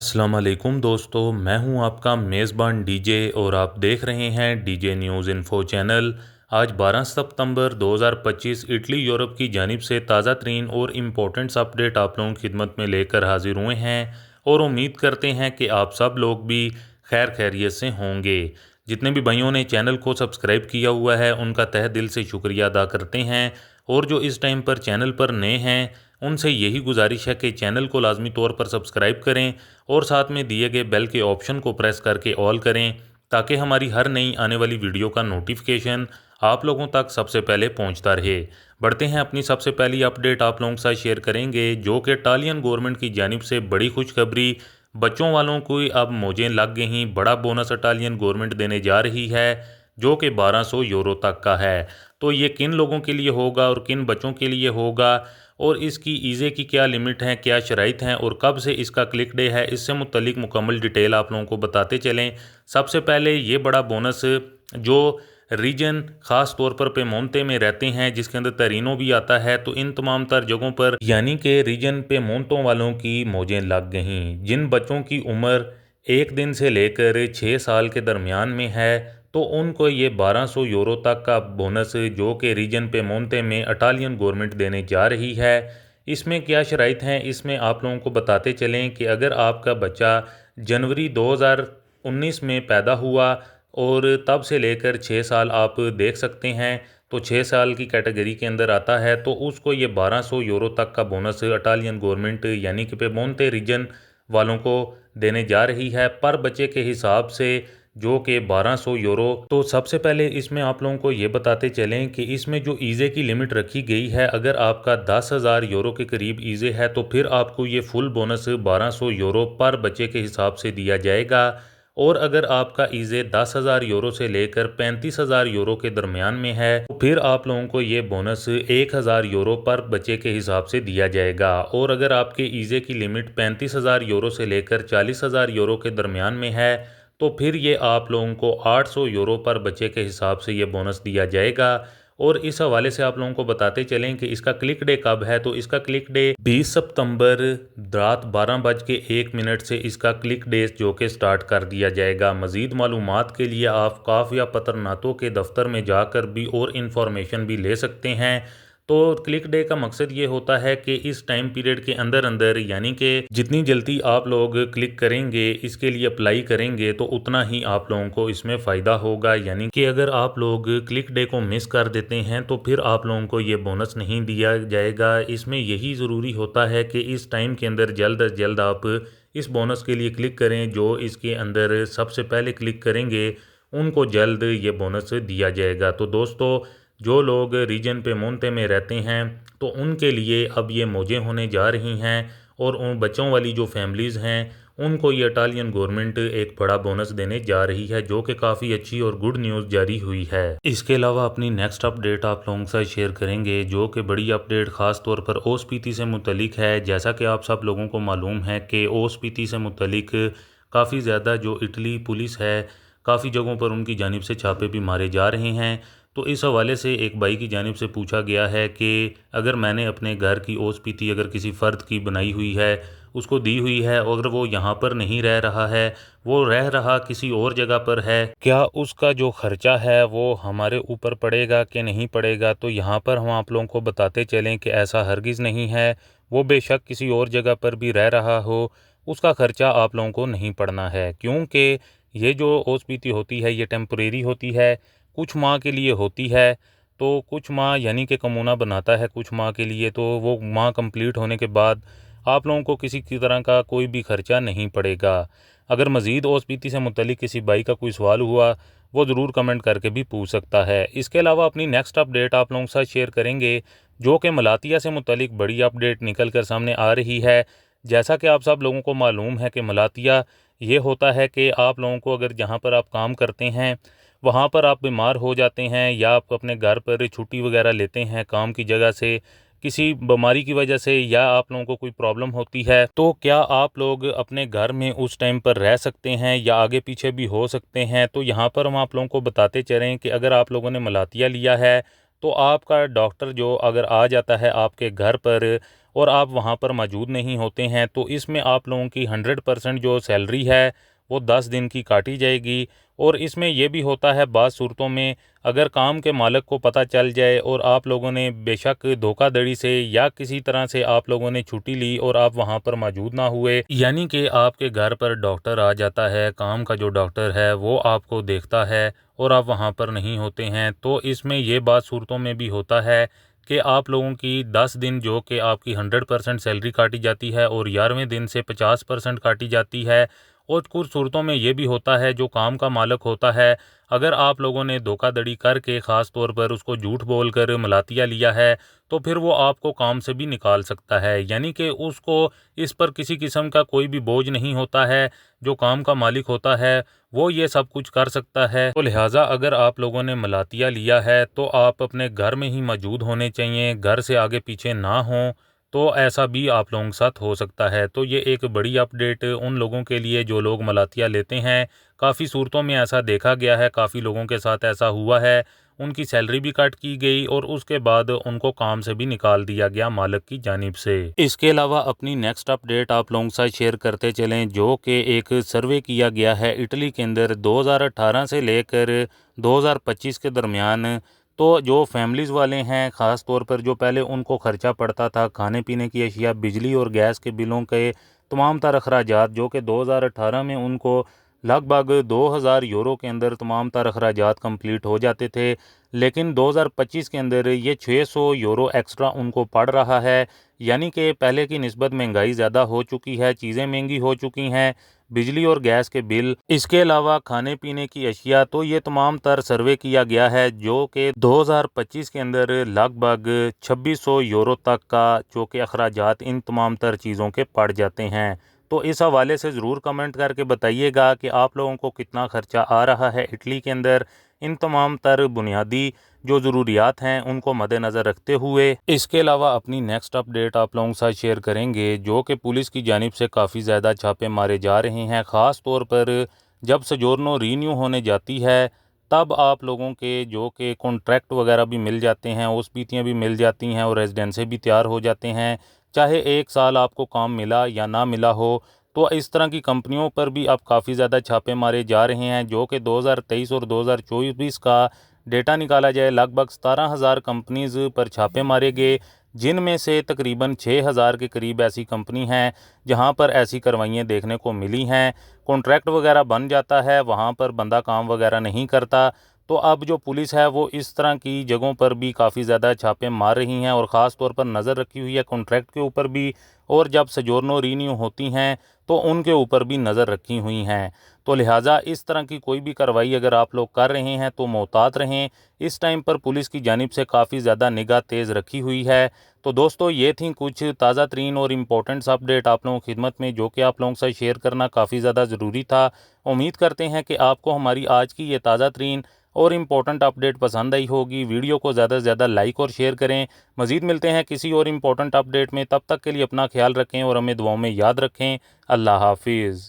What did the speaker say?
अस्सलाम वालेकुम दोस्तों, मैं हूं आपका मेज़बान डीजे और आप देख रहे हैं डीजे न्यूज़ इन्फो चैनल। आज 12 सितंबर 2025 इटली यूरोप की जानिब से ताज़ा तरीन और इम्पोर्टेंट्स अपडेट आप लोगों की खिदमत में लेकर हाजिर हुए हैं और उम्मीद करते हैं कि आप सब लोग भी खैर खैरियत से होंगे। जितने भी भाइयों ने चैनल को सब्सक्राइब किया हुआ है उनका तहे दिल से शुक्रिया अदा करते हैं, और जो इस टाइम पर चैनल पर नए हैं उनसे यही गुजारिश है कि चैनल को लाजमी तौर पर सब्सक्राइब करें और साथ में दिए गए बेल के ऑप्शन को प्रेस करके ऑल करें, ताकि हमारी हर नई आने वाली वीडियो का नोटिफिकेशन आप लोगों तक सबसे पहले पहुंचता रहे। बढ़ते हैं, अपनी सबसे पहली अपडेट आप लोगों के साथ शेयर करेंगे, जो कि इटालियन गवर्नमेंट की जानिब से बड़ी खुशखबरी। बच्चों वालों को अब मौजें लग गई, बड़ा बोनस इटालियन गवर्नमेंट देने जा रही है, जो कि 1200 यूरो तक का है। तो ये किन लोगों के लिए होगा और किन बच्चों के लिए होगा, और इसकी ईज़े की क्या लिमिट है, क्या शराइत हैं और कब से इसका क्लिक डे है, इससे मुतल्लिक मुकम्मल डिटेल आप लोगों को बताते चलें। सबसे पहले ये बड़ा बोनस जो रीजन ख़ास तौर पर पेमोंते में रहते हैं, जिसके अंदर तरीनो भी आता है, तो इन तमाम तर जगहों पर यानी कि रीजन पेमोंतों वालों की मौजें लग गईं। जिन बच्चों की उम्र 1 दिन से लेकर 6 साल के दरमियान में है, तो उनको ये 1200 यूरो तक का बोनस जो कि रीजन पे मोंते में इटालियन गवर्नमेंट देने जा रही है। इसमें क्या शराइत हैं, इसमें आप लोगों को बताते चलें कि अगर आपका बच्चा जनवरी 2019 में पैदा हुआ और तब से लेकर 6 साल आप देख सकते हैं, तो 6 साल की कैटेगरी के अंदर आता है, तो उसको ये 1200 यूरो तक का बोनस इटालियन गवर्नमेंट यानी कि पे मोंते रीजन वालों को देने जा रही है पर बच्चे के हिसाब से, जो कि 1200 यूरो। तो सबसे पहले इसमें आप लोगों को ये बताते चलें कि इसमें जो ईज़े की लिमिट रखी गई है, अगर आपका 10,000 यूरो के करीब ईज़े है तो फिर आपको ये फुल बोनस 1200 यूरो पर बच्चे के हिसाब से दिया जाएगा। और अगर आपका ईज़े 10,000 यूरो से लेकर 35,000 यूरो के दरमियान में है, तो फिर आप लोगों को ये बोनस 1,000 यूरो पर बच्चे के हिसाब से दिया जाएगा। और अगर आपके ईज़े की लिमिट 35,000 यूरो से लेकर 40,000 यूरो के दरमियान में है, तो फिर ये आप लोगों को 800 यूरो पर बच्चे के हिसाब से ये बोनस दिया जाएगा। और इस हवाले से आप लोगों को बताते चलें कि इसका क्लिक डे कब है, तो इसका क्लिक डे 20 सितंबर रात 12:01 से इसका क्लिक डे जो कि स्टार्ट कर दिया जाएगा। मज़ीद मालूमात के लिए आप काफ या पत्रनातों के दफ्तर में जाकर भी और इन्फॉर्मेशन भी ले सकते हैं। तो क्लिक डे का मकसद ये होता है कि इस टाइम पीरियड के अंदर अंदर, यानी कि जितनी जल्दी आप लोग क्लिक करेंगे, इसके लिए अप्लाई करेंगे, तो उतना ही आप लोगों को इसमें फ़ायदा होगा। यानी कि अगर आप लोग क्लिक डे को मिस कर देते हैं तो फिर आप लोगों को ये बोनस नहीं दिया जाएगा। इसमें यही ज़रूरी होता है कि इस टाइम के अंदर जल्द अज जल्द आप इस बोनस के लिए क्लिक करें। जो इसके अंदर सबसे पहले क्लिक करेंगे उनको जल्द ये बोनस दिया जाएगा। तो दोस्तों, जो लोग रीजन पे मोंते में रहते हैं, तो उनके लिए अब ये मौजें होने जा रही हैं, और उन बच्चों वाली जो फैमिलीज़ हैं उनको ये इटालियन गवर्नमेंट एक बड़ा बोनस देने जा रही है, जो कि काफ़ी अच्छी और गुड न्यूज़ जारी हुई है। इसके अलावा अपनी नेक्स्ट अपडेट आप लोगों के साथ शेयर करेंगे, जो कि बड़ी अपडेट ख़ास तौर पर ओस्पीटी से मुतलिक है। जैसा कि आप सब लोगों को मालूम है कि ओस्पीटी से मुतलिक काफ़ी ज़्यादा जो इटली पुलिस है, काफ़ी जगहों पर उनकी जानिब से छापे भी मारे जा रहे हैं। तो इस हवाले से एक भाई की जानिब से पूछा गया है कि अगर मैंने अपने घर की ओसपीटी अगर किसी फ़र्द की बनाई हुई है, उसको दी हुई है, और अगर वो यहाँ पर नहीं रह रहा है, वो रह रहा किसी और जगह पर है, क्या उसका जो ख़र्चा है वो हमारे ऊपर पड़ेगा कि नहीं पड़ेगा? तो यहाँ पर हम आप लोगों को बताते चलें कि ऐसा हरगिज़ नहीं है। वो बेशक किसी और जगह पर भी रह रहा हो, उसका ख़र्चा आप लोगों को नहीं पड़ना है, क्योंकि ये जो ओसपीटी होती है ये टेम्परेरी होती है, कुछ माह के लिए होती है। तो कुछ माह यानी कि कमूना बनाता है कुछ माह के लिए, तो वो माह कंप्लीट होने के बाद आप लोगों को किसी की तरह का कोई भी खर्चा नहीं पड़ेगा। अगर मज़ीद ओसपीटी से मुतलिक किसी भाई का कोई सवाल हुआ, वो ज़रूर कमेंट करके भी पूछ सकता है। इसके अलावा अपनी नेक्स्ट अपडेट आप लोगों के साथ शेयर करेंगे, जो कि मलातिया से मुतलिक बड़ी अपडेट निकल कर सामने आ रही है। जैसा कि आप सब लोगों को मालूम है कि मलातिया ये होता है कि आप लोगों को अगर जहाँ पर आप काम करते हैं वहाँ पर आप बीमार हो जाते हैं, या आप अपने घर पर छुट्टी वगैरह लेते हैं काम की जगह से किसी बीमारी की वजह से, या आप लोगों को कोई प्रॉब्लम होती है, तो क्या आप लोग अपने घर में उस टाइम पर रह सकते हैं या आगे पीछे भी हो सकते हैं? तो यहाँ पर हम आप लोगों को बताते चलें कि अगर आप लोगों ने मलातिया लिया है, तो आपका डॉक्टर जो अगर आ जाता है आपके घर पर और आप वहाँ पर मौजूद नहीं होते हैं तो इसमें आप लोगों की 100% जो सैलरी है वो 10 दिन की काटी जाएगी। और इसमें ये भी होता है बाज़ सूरतों में अगर काम के मालिक को पता चल जाए और आप लोगों ने बेशक धोखाधड़ी से या किसी तरह से आप लोगों ने छुट्टी ली और आप वहाँ पर मौजूद ना हुए, यानी कि आपके घर पर डॉक्टर आ जाता है, काम का जो डॉक्टर है वो आपको देखता है और आप वहाँ पर नहीं होते हैं, तो इसमें ये बात सूरतों में भी होता है कि आप लोगों की 10 दिन जो कि आपकी 100% सैलरी काटी जाती है और 11वें दिन से 50% काटी जाती है। और कुछ सूरतों में ये भी होता है जो काम का मालिक होता है, अगर आप लोगों ने धोखाधड़ी करके ख़ास तौर पर उसको झूठ बोलकर मलातिया लिया है तो फिर वो आपको काम से भी निकाल सकता है, यानी कि उसको इस पर किसी किस्म का कोई भी बोझ नहीं होता है। जो काम का मालिक होता है वो ये सब कुछ कर सकता है। तो लिहाजा अगर आप लोगों ने मलातिया लिया है तो आप अपने घर में ही मौजूद होने चाहिए, घर से आगे पीछे ना हों, तो ऐसा भी आप लोगों के साथ हो सकता है। तो ये एक बड़ी अपडेट उन लोगों के लिए जो लोग मलातिया लेते हैं। काफ़ी सूरतों में ऐसा देखा गया है, काफ़ी लोगों के साथ ऐसा हुआ है, उनकी सैलरी भी कट की गई और उसके बाद उनको काम से भी निकाल दिया गया मालिक की जानिब से। इसके अलावा अपनी नेक्स्ट अपडेट आप लोगों के साथ शेयर करते चलें, जो कि एक सर्वे किया गया है इटली के अंदर 2018 से लेकर 2025 के दरमियान। तो जो फैमिलीज़ वाले हैं, ख़ास तौर पर जो पहले उनको ख़र्चा पड़ता था खाने पीने की अशिया, बिजली और गैस के बिलों के तमाम तर अखराजात, जो कि 2018 में उनको लगभग 2000 यूरो के अंदर तमाम तर अखराजात कंप्लीट हो जाते थे, लेकिन 2025 के अंदर ये 600 यूरो एक्स्ट्रा उनको पड़ रहा है। यानी कि पहले की निस्बत महंगाई ज़्यादा हो चुकी है, चीज़ें महंगी हो चुकी हैं, बिजली और गैस के बिल, इसके अलावा खाने पीने की अशिया। तो ये तमाम तर सर्वे किया गया है जो कि 2025 के अंदर लगभग 2600 यूरो तक का जो कि अखराजात इन तमाम तर चीज़ों के पड़ जाते हैं। तो इस हवाले से ज़रूर कमेंट करके बताइएगा कि आप लोगों को कितना ख़र्चा आ रहा है इटली के अंदर इन तमाम तर बुनियादी जो ज़रूरियात हैं उनको मद्देनज़र रखते हुए। इसके अलावा अपनी नेक्स्ट अपडेट आप लोगों के साथ शेयर करेंगे, जो कि पुलिस की जानिब से काफ़ी ज़्यादा छापे मारे जा रहे हैं। ख़ास तौर पर जब सजोर्नो रीन्यू होने जाती है तब आप लोगों के जो कि कॉन्ट्रैक्ट वगैरह भी मिल जाते हैं, ओसपीतियाँ भी मिल जाती हैं और रेजिडेंसे भी तैयार हो जाते हैं, चाहे 1 साल आपको काम मिला या ना मिला हो। तो इस तरह की कंपनियों पर भी अब काफ़ी ज़्यादा छापे मारे जा रहे हैं, जो कि 2023 और 2024 का डेटा निकाला जाए लगभग 17,000 कंपनीज़ पर छापे मारे गए, जिनमें से तकरीबन 6,000 के करीब ऐसी कंपनी हैं जहां पर ऐसी कार्रवाइयाँ देखने को मिली हैं। कॉन्ट्रैक्ट वगैरह बन जाता है, वहां पर बंदा काम वगैरह नहीं करता। तो अब जो पुलिस है वो इस तरह की जगहों पर भी काफ़ी ज़्यादा छापे मार रही हैं और ख़ास तौर पर नज़र रखी हुई है कॉन्ट्रैक्ट के ऊपर भी, और जब सजोर्नो रीन्यू होती हैं तो उनके ऊपर भी नज़र रखी हुई हैं। तो लिहाजा इस तरह की कोई भी कार्रवाई अगर आप लोग कर रहे हैं तो मोहतात रहें। इस टाइम पर पुलिस की जानिब से काफ़ी ज़्यादा निगाह तेज़ रखी हुई है। तो दोस्तों ये थी कुछ ताज़ा तरीन और इम्पोर्टेंट्स अपडेट आप लोगों की खिदमत में, जो कि आप लोगों के साथ शेयर करना काफ़ी ज़्यादा ज़रूरी था। उम्मीद करते हैं कि आपको हमारी आज की ये ताज़ा तरीन और इम्पोर्टेंट अपडेट पसंद आई होगी। वीडियो को ज़्यादा से ज़्यादा लाइक और शेयर करें। मज़ीद मिलते हैं किसी और इम्पोर्टेंट अपडेट में, तब तक के लिए अपना ख्याल रखें और हमें दुआओं में याद रखें। अल्लाह हाफिज़।